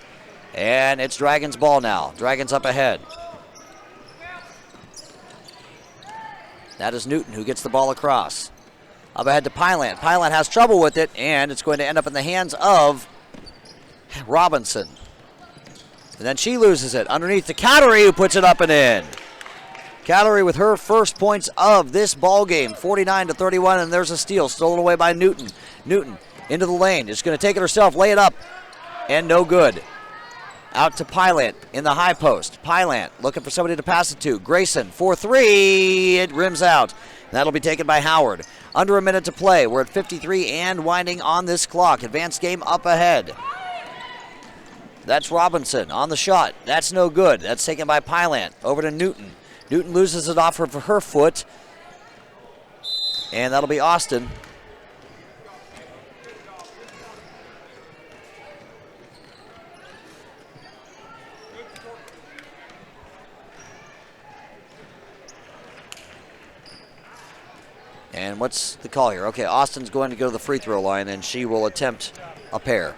And it's Dragons ball now. Dragons up ahead. That is Newton who gets the ball across. Up ahead to Pylant. Pylant has trouble with it, and it's going to end up in the hands of Robinson. And then she loses it underneath to Cowdery, who puts it up and in. Cowdery with her first points of this ball game, 49-31, and there's a steal stolen away by Newton. Newton into the lane, is going to take it herself, lay it up, and no good. Out to Pylant in the high post. Pylant looking for somebody to pass it to. Grayson for three, it rims out. That'll be taken by Howard. Under a minute to play. We're at 53 and winding on this clock. Advanced game up ahead. That's Robinson on the shot. That's no good. That's taken by Pylant. Over to Newton. Newton loses it off her foot. And that'll be Austin. And what's the call here? Okay, Austin's going to go to the free throw line, and she will attempt a pair.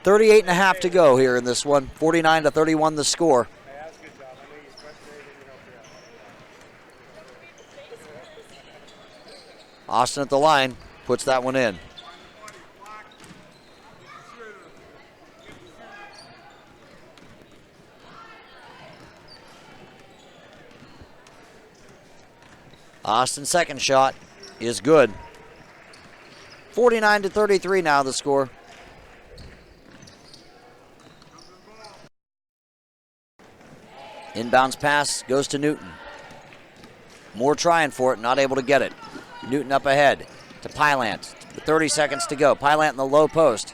38.5 to go here in this one. 49-31 the score. Austin at the line, puts that one in. Austin's second shot is good. 49-33 now the score. Inbounds pass goes to Newton. Moore trying for it, not able to get it. Newton up ahead to Pylant. 30 seconds to go. Pylant in the low post.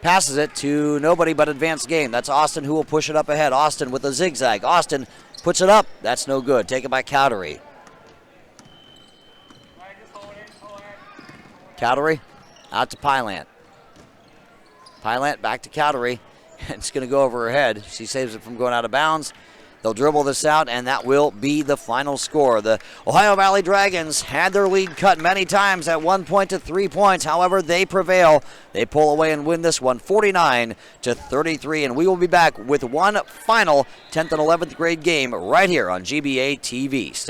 Passes it to nobody but advanced game. That's Austin who will push it up ahead. Austin with a zigzag. Austin puts it up. That's no good. Taken by Cowdery. Cowdery out to Pylant. Pylant back to Cowdery. It's going to go over her head. She saves it from going out of bounds. They'll dribble this out, and that will be the final score. The Ohio Valley Dragons had their lead cut many times at 1 point to 3 points. However, they prevail. They pull away and win this one 49-33, and we will be back with one final 10th and 11th grade game right here on GBA TV.